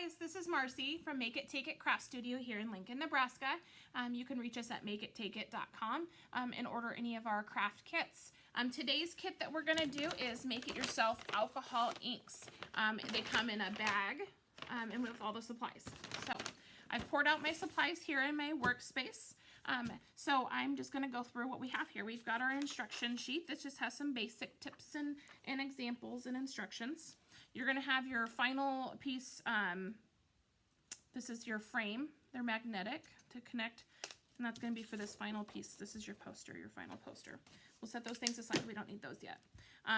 guys, this is Marcy from Make It Take It Craft Studio here in Lincoln, Nebraska. You can reach us at makittakit.com and order any of our craft kits. Today's kit that we're going to do is make it yourself alcohol inks. They come in a bag and with all the supplies. So I've poured out my supplies here in my workspace. So I'm just going to go through what we have here. We've got our instruction sheet that just has some basic tips and examples and instructions. You're going to have your final piece. This is your frame. They're magnetic to connect, and that's going to be for this final piece. This is your poster, your final poster. We'll set those things aside. We don't need those yet.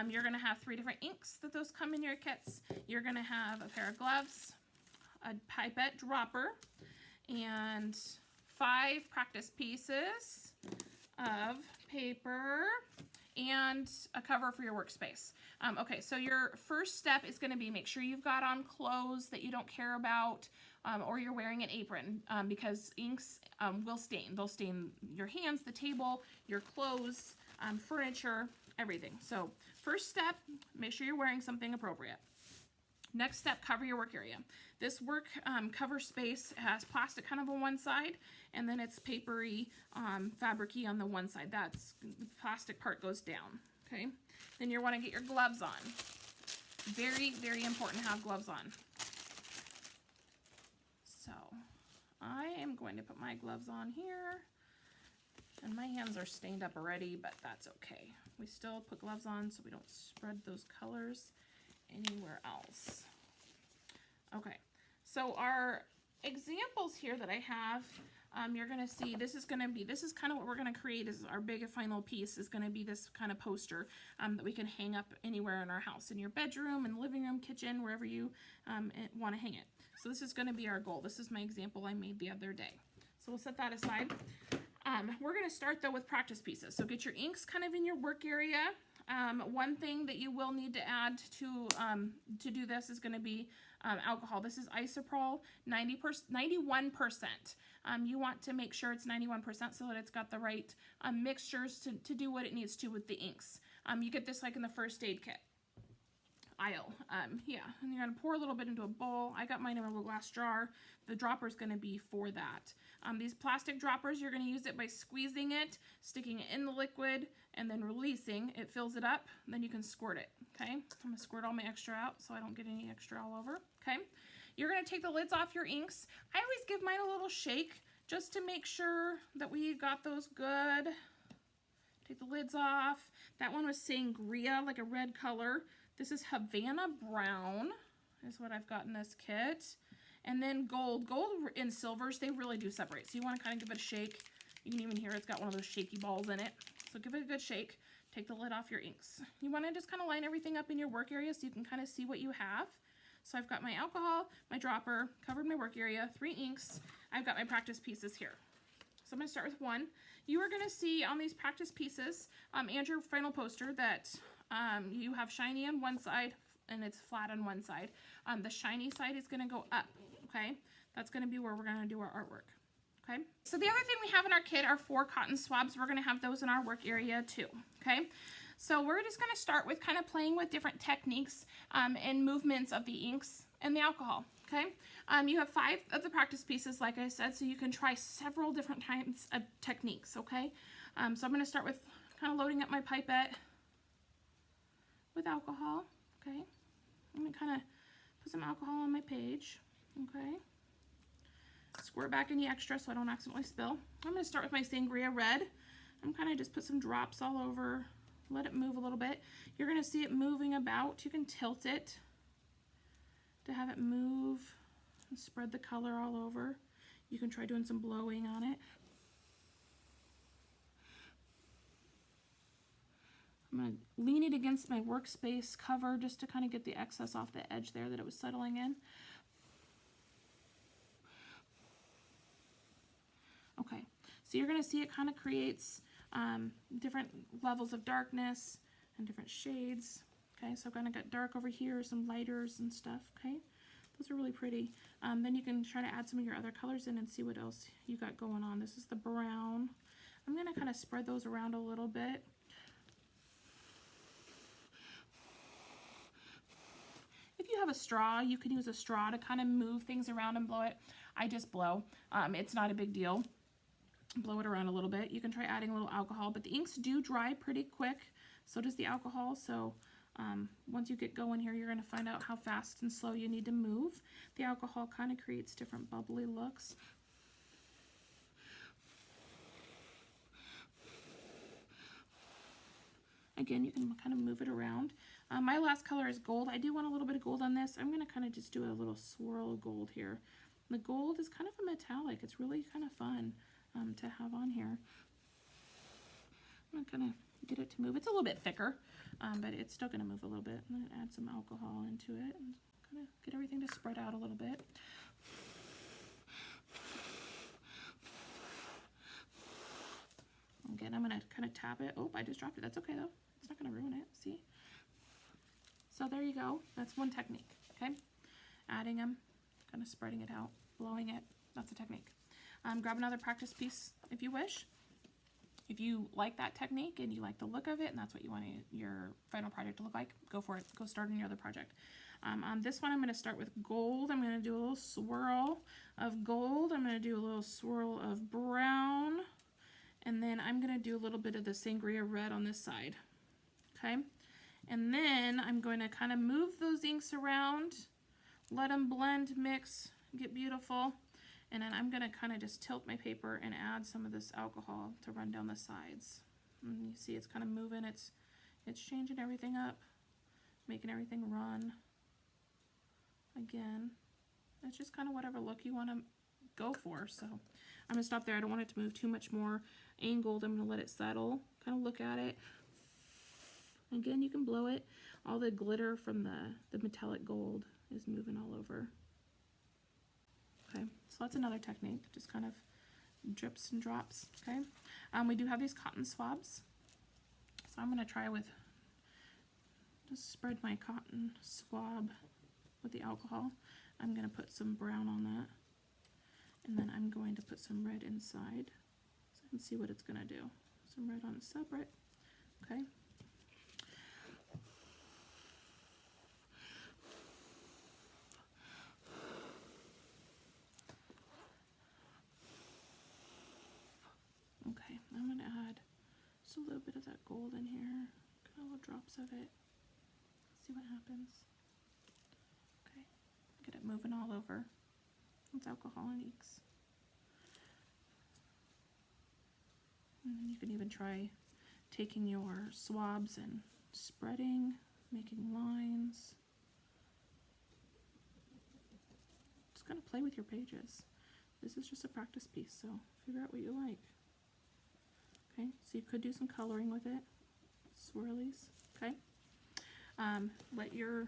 You're going to have 3 different inks that those come in your kits. You're going to have a pair of gloves, a pipette dropper, and 5 practice pieces of paper and a cover for your workspace. Okay, so your first step is going to be make sure you've got on clothes that you don't care about, or you're wearing an apron, because inks will stain. They'll stain your hands, the table, your clothes, furniture, everything. So first step, make sure you're wearing something appropriate. Next step, cover your work area. This work cover space has plastic kind of on one side, and then it's papery, fabric-y on the one side. That's the plastic part goes down, okay? Then you want to get your gloves on. Very, very important to have gloves on. So I am going to put my gloves on here, and my hands are stained up already, but that's okay. We still put gloves on so we don't spread those colors anywhere else. Okay, so our examples here that I have, you're going to see this is kind of what we're going to create. Is our big final piece is going to be this kind of poster that we can hang up anywhere in our house, in your bedroom, in the living room, kitchen, wherever you want to hang it. So this is going to be our goal. This is my example I made the other day. So we'll set that aside. We're going to start though with practice pieces. So get your inks kind of in your work area. One thing that you will need to add to do this is going to be alcohol. This is isopropyl, 91%. You want to make sure it's 91% so that it's got the right mixtures to do what it needs to with the inks. You get this like in the first aid kit aisle. Yeah, and you're going to pour a little bit into a bowl. I got mine in a little glass jar. The dropper is going to be for that. These plastic droppers, you're going to use it by squeezing it, sticking it in the liquid, and then releasing. It fills it up, and then you can squirt it, okay? I'm going to squirt all my extra out so I don't get any extra all over, okay? You're going to take the lids off your inks. I always give mine a little shake just to make sure that we got those good. Take the lids off. That one was sangria, like a red color. This is Havana Brown is what I've got in this kit. And then gold. Gold and silvers, they really do separate. So you want to kind of give it a shake. You can even hear it's got one of those shaky balls in it. So give it a good shake. Take the lid off your inks. You want to just kind of line everything up in your work area so you can kind of see what you have. So I've got my alcohol, my dropper, covered my work area, 3 inks. I've got my practice pieces here. So I'm going to start with 1. You are going to see on these practice pieces and your final poster that you have shiny on one side and it's flat on one side. The shiny side is going to go up, okay? That's going to be where we're going to do our artwork, okay? So the other thing we have in our kit are 4 cotton swabs. We're going to have those in our work area too, okay? So we're just going to start with kind of playing with different techniques and movements of the inks and the alcohol, okay? You have 5 of the practice pieces, like I said, so you can try several different types of techniques, okay? So I'm going to start with kind of loading up my pipette with alcohol, okay? I'm going to kind of put some alcohol on my page, okay? Squirt back any extra so I don't accidentally spill. I'm going to start with my sangria red. I'm kind of just put some drops all over, let it move a little bit. You're going to see it moving about. You can tilt it to have it move and spread the color all over. You can try doing some blowing on it. I'm going to lean it against my workspace cover just to kind of get the excess off the edge there that it was settling in. Okay, so you're going to see it kind of creates different levels of darkness and different shades. Okay, so I've kind of got dark over here, some lighters and stuff, okay? Those are really pretty. Then you can try to add some of your other colors in and see what else you got going on. This is the brown. I'm going to kind of spread those around a little bit. you have a straw, you can use a straw to kind of move things around and blow it. I just blow. It's not a big deal. Blow it around a little bit. You can try adding a little alcohol, but the inks do dry pretty quick. So does the alcohol. So once you get going here, you're going to find out how fast and slow you need to move. The alcohol kind of creates different bubbly looks. Again, you can kind of move it around. My last color is gold. I do want a little bit of gold on this. I'm going to kind of just do a little swirl of gold here. The gold is kind of a metallic. It's really kind of fun to have on here. I'm going to kind of get it to move. It's a little bit thicker, but it's still going to move a little bit. I'm going to add some alcohol into it and kind of get everything to spread out a little bit. Again, I'm going to kind of tap it. Oh, I just dropped it. That's okay, though. It's not going to ruin it. See? So there you go. That's one technique, okay? Adding them, kind of spreading it out, blowing it. That's a technique. Grab another practice piece if you wish. If you like that technique and you like the look of it and that's what you want your final project to look like, go for it. Go start on your other project. On this one, I'm going to start with gold. I'm going to do a little swirl of gold. I'm going to do a little swirl of brown. And then I'm going to do a little bit of the sangria red on this side. Okay? And then I'm going to kind of move those inks around, let them blend, mix, get beautiful. And then I'm going to kind of just tilt my paper and add some of this alcohol to run down the sides. And you see it's kind of moving. It's changing everything up, making everything run. Again, it's just kind of whatever look you want to go for. So I'm going to stop there. I don't want it to move too much more angled. I'm going to let it settle, kind of look at it. Again, you can blow it. All the glitter from the metallic gold is moving all over. Okay, so that's another technique, just kind of drips and drops, okay? We do have these cotton swabs. So I'm going to try with, just spread my cotton swab with the alcohol. I'm going to put some brown on that. And then I'm going to put some red inside. So I can see what it's going to do. Some red on it separate, okay? Okay, I'm going to add just a little bit of that gold in here, kind of little drops of it. See what happens. Okay, get it moving all over. It's alcohol and inks. And then you can even try taking your swabs and spreading, making lines. Just kind of play with your pages. This is just a practice piece, so figure out what you like. Okay, so you could do some coloring with it, swirlies. Okay, let your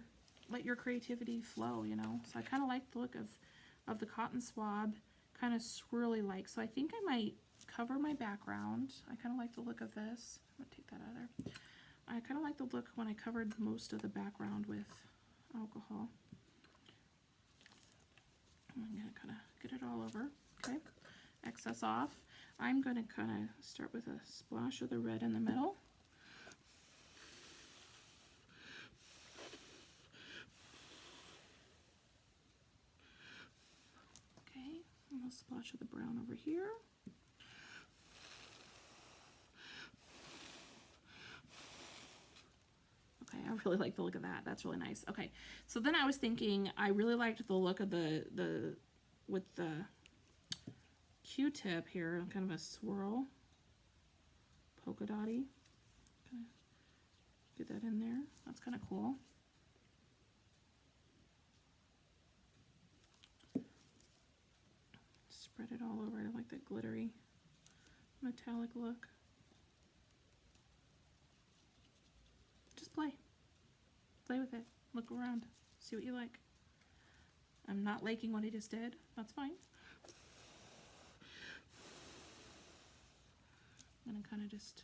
creativity flow. You know. So I kind of like the look of the cotton swab, kind of swirly like. So I think I might cover my background. I kind of like the look of this. I'm gonna take that out of there. I kind of like the look when I covered most of the background with alcohol. I'm gonna kind of get it all over. Okay, excess off. I'm going to kind of start with a splash of the red in the middle. Okay, and a splash of the brown over here. Okay, I really like the look of that. That's really nice. Okay, so then I was thinking, I really liked the look of with the Q-tip here, kind of a swirl, polka dotty. Kind of get that in there. That's kind of cool. Spread it all over. I like that glittery, metallic look. Just play. Play with it. Look around. See what you like. I'm not liking what I just did. That's fine. I'm going to kind of just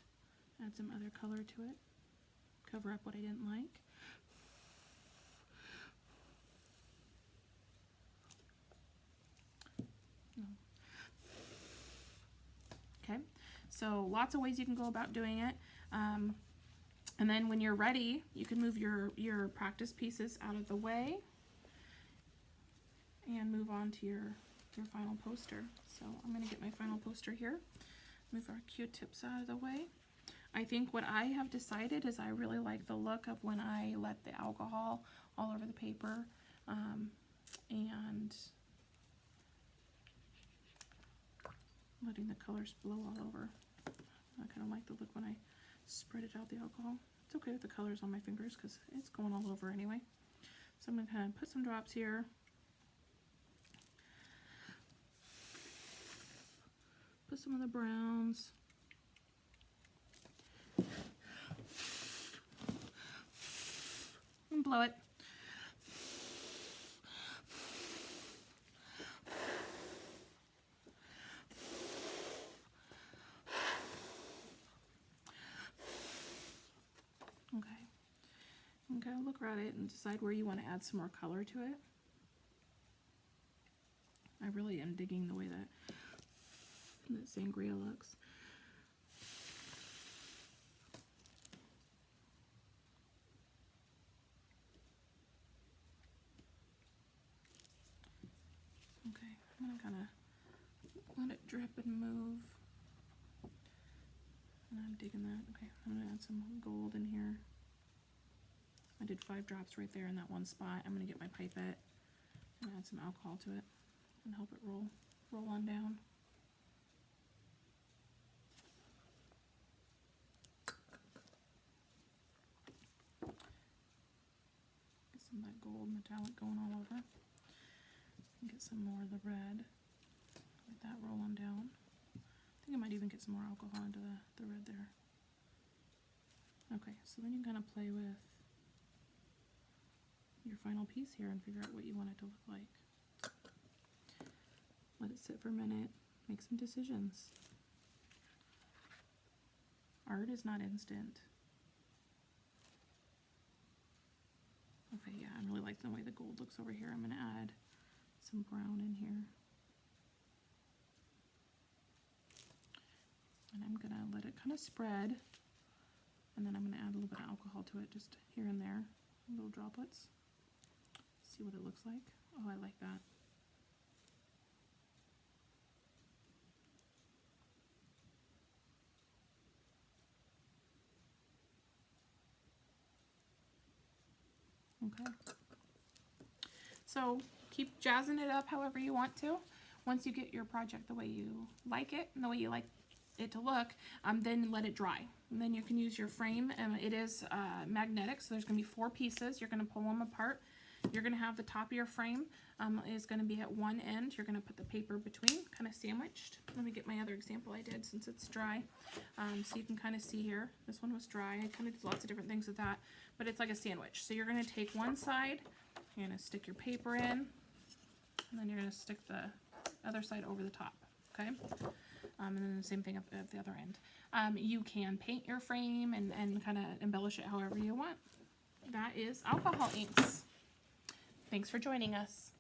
add some other color to it, cover up what I didn't like. Okay, so lots of ways you can go about doing it. And then when you're ready, you can move your practice pieces out of the way and move on to your final poster. So I'm going to get my final poster here. Move our Q-tips out of the way. I think what I have decided is I really like the look of when I let the alcohol all over the paper, and letting the colors blow all over. I kind of like the look when I spread it out, the alcohol. It's okay with the colors on my fingers because it's going all over anyway. So I'm going to kind of put some drops here. Put some of the browns. And blow it. Okay. You can look at it and decide where you want to add some more color to it. I really am digging the way that sangria looks. Okay, I'm going to kind of let it drip and move. And I'm digging that. Okay, I'm going to add some gold in here. I did 5 drops right there in that one spot. I'm going to get my pipette and add some alcohol to it and help it roll on down. Get some of that gold metallic going all over. Get some more of the red. Let that roll on down. I think I might even get some more alcohol into the red there. Okay, so then you kind of play with your final piece here and figure out what you want it to look like. Let it sit for a minute. Make some decisions. Art is not instant. Okay, yeah, I really like the way the gold looks over here. I'm going to add some brown in here. And I'm going to let it kind of spread. And then I'm going to add a little bit of alcohol to it, just here and there, little droplets. See what it looks like. Oh, I like that. Okay. So keep jazzing it up however you want to. Once you get your project the way you like it and the way you like it to look, then let it dry. And then you can use your frame. It is magnetic, so there's going to be 4 pieces. You're going to pull them apart. You're going to have the top of your frame is going to be at one end. You're going to put the paper between, kind of sandwiched. Let me get my other example I did since it's dry. So you can kind of see here. This one was dry. I kind of did lots of different things with that, but it's like a sandwich. So you're going to take one side, you're going to stick your paper in, and then you're going to stick the other side over the top, okay? And then the same thing at the other end. You can paint your frame and kind of embellish it however you want. That is alcohol inks. Thanks for joining us.